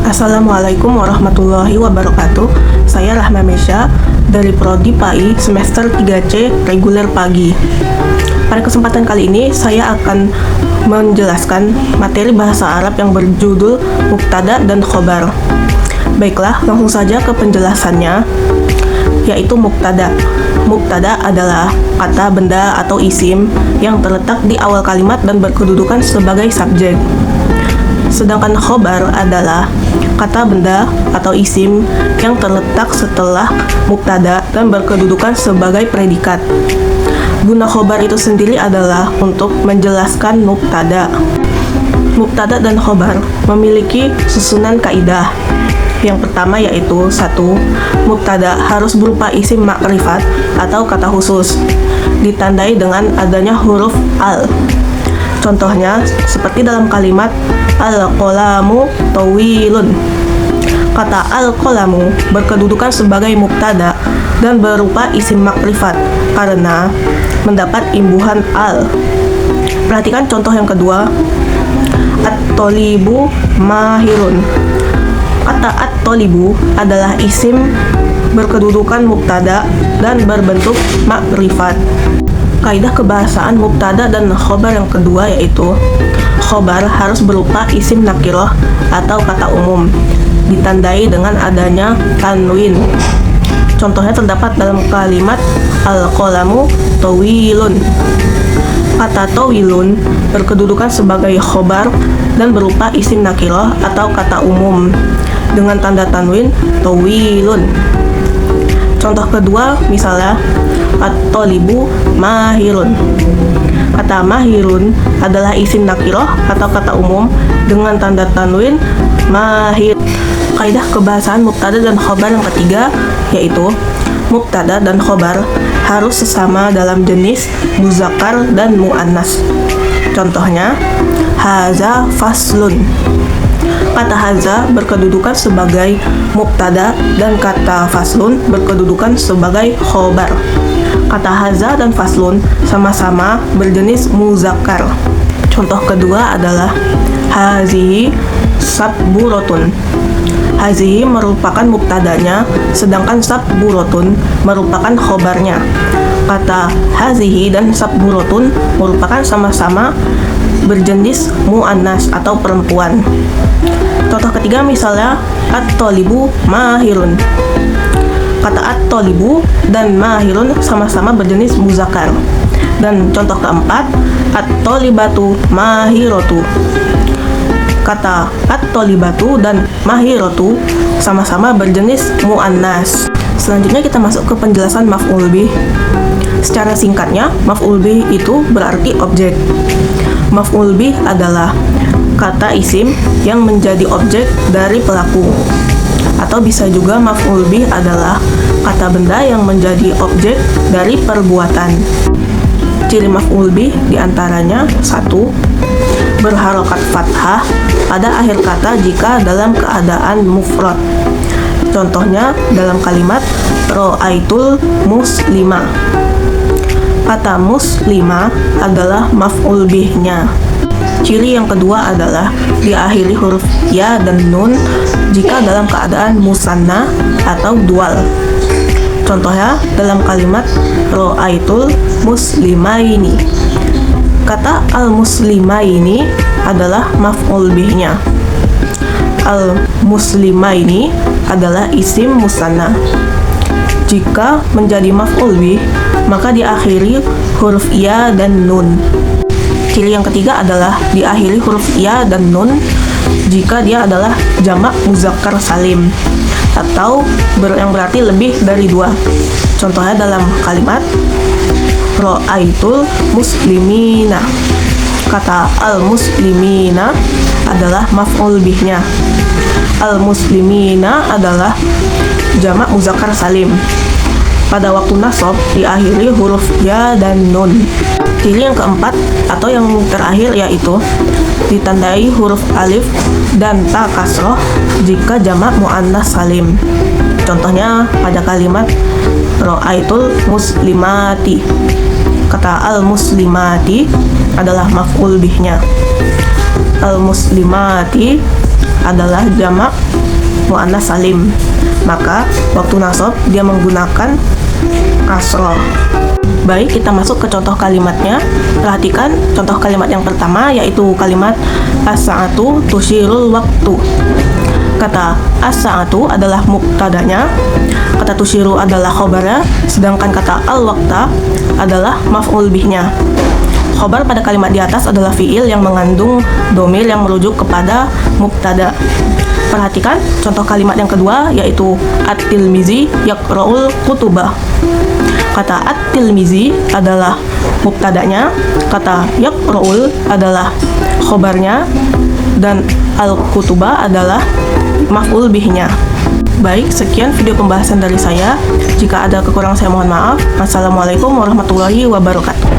Assalamualaikum warahmatullahi wabarakatuh. Saya Rahma Mesya dari Prodi PAI semester 3C reguler pagi. Pada kesempatan kali ini saya akan menjelaskan materi bahasa Arab yang berjudul mubtada dan khobar. Baiklah, langsung saja ke penjelasannya, yaitu mubtada. Mubtada adalah kata, benda, atau isim yang terletak di awal kalimat dan berkedudukan sebagai subjek. Sedangkan khobar adalah kata, benda, atau isim yang terletak setelah mubtada dan berkedudukan sebagai predikat. Guna khobar itu sendiri adalah untuk menjelaskan mubtada. Mubtada dan khobar memiliki susunan kaidah. Yang pertama yaitu 1. Mubtada harus berupa isim makrifat atau kata khusus, ditandai dengan adanya huruf al. Contohnya seperti dalam kalimat al-qalamu tawilun. Kata al-qalamu berkedudukan sebagai mubtada dan berupa isim makrifat karena mendapat imbuhan al. Perhatikan contoh yang kedua, at-tolibu mahirun. Kata at-tolibu adalah isim berkedudukan mubtada dan berbentuk makrifat. Kaidah kebahasaan mubtada dan khobar yang kedua yaitu khobar harus berupa isim nakiroh atau kata umum, ditandai dengan adanya tanwin. Contohnya terdapat dalam kalimat al-qalamu tawilun. Kata tawilun berkedudukan sebagai khobar dan berupa isim nakiroh atau kata umum dengan tanda tanwin tawilun. Contoh kedua misalnya at-tolibu mahirun. Kata mahirun adalah isim nakiroh atau kata umum dengan tanda tanwin mahir. Kaidah kebahasaan mubtada dan khobar yang ketiga yaitu mubtada dan khobar harus sesama dalam jenis muzakkar dan muannas. Contohnya haza faslun. Kata haza berkedudukan sebagai mubtada dan kata faslun berkedudukan sebagai khobar. Kata haza dan faslun sama-sama berjenis muzakkar. Contoh kedua adalah hazihi sabburotun. Hazihi merupakan mubtadanya, sedangkan sabburotun merupakan khobarnya. Kata hazihi dan sabburotun merupakan sama-sama berjenis muannas atau perempuan. Contoh ketiga misalnya at-tolibu mahirun. Kata at-tolibu dan mahirun sama-sama berjenis muzakkar. Dan contoh keempat at-tolibatu mahirotu. Kata at-tolibatu dan mahirotu sama-sama berjenis muannas. Selanjutnya kita masuk ke penjelasan maf'ul bih. Secara singkatnya, maf'ul bih itu berarti objek. Maf'ul bih adalah kata isim yang menjadi objek dari pelaku. Atau bisa juga maf'ul bih adalah kata benda yang menjadi objek dari perbuatan. Ciri maf'ul bih diantaranya 1. Berharokat fathah pada akhir kata jika dalam keadaan mufrad. Contohnya dalam kalimat ro'aitul muslima. Kata muslima adalah maf'ul bihnya. Ciri yang kedua adalah diakhiri huruf ya dan nun jika dalam keadaan musanna atau dual. Contohnya dalam kalimat ro'aitul muslimaini. Kata al-muslimaini adalah maf'ul bihnya. Al-muslimaini adalah isim musanna. Jika menjadi maf'ul bih, maka diakhiri huruf ya dan nun. Ciri yang ketiga adalah diakhiri huruf ya dan nun jika dia adalah jamak muzakkar salim atau yang berarti lebih dari 2. Contohnya dalam kalimat ro'aitul muslimina. Kata al-muslimina adalah maf'ul bihnya. Al-muslimina adalah jamak muzakkar salim. Pada waktu nasab diakhiri huruf ya dan nun. Ciri yang keempat atau yang terakhir yaitu ditandai huruf alif dan ta kasroh jika jamak muannas salim. Contohnya pada kalimat ro'aitul muslimati. Kata al-muslimati adalah maf'ul bihnya. Al-muslimati adalah jamak muannas salim. Maka waktu nasab dia menggunakan kasroh. Baik, kita masuk ke contoh kalimatnya. Perhatikan contoh kalimat yang pertama, yaitu kalimat as-sa'atu tusyirul waktu. Kata as-sa'atu adalah mubtadanya, kata tusyiru adalah khobarnya, sedangkan kata al-waqta adalah maf'ul bihnya. Khobar pada kalimat di atas adalah fi'il yang mengandung domir yang merujuk kepada mubtada. Perhatikan contoh kalimat yang kedua, yaitu at-tilmizi yaqra'ul kutubah. Kata at-tilmizi adalah mubtadanya, kata yaqra'ul adalah khobarnya, dan al-kutubah adalah maf'ul bihnya. Baik, sekian video pembahasan dari saya. Jika ada kekurangan saya mohon maaf. Assalamualaikum warahmatullahi wabarakatuh.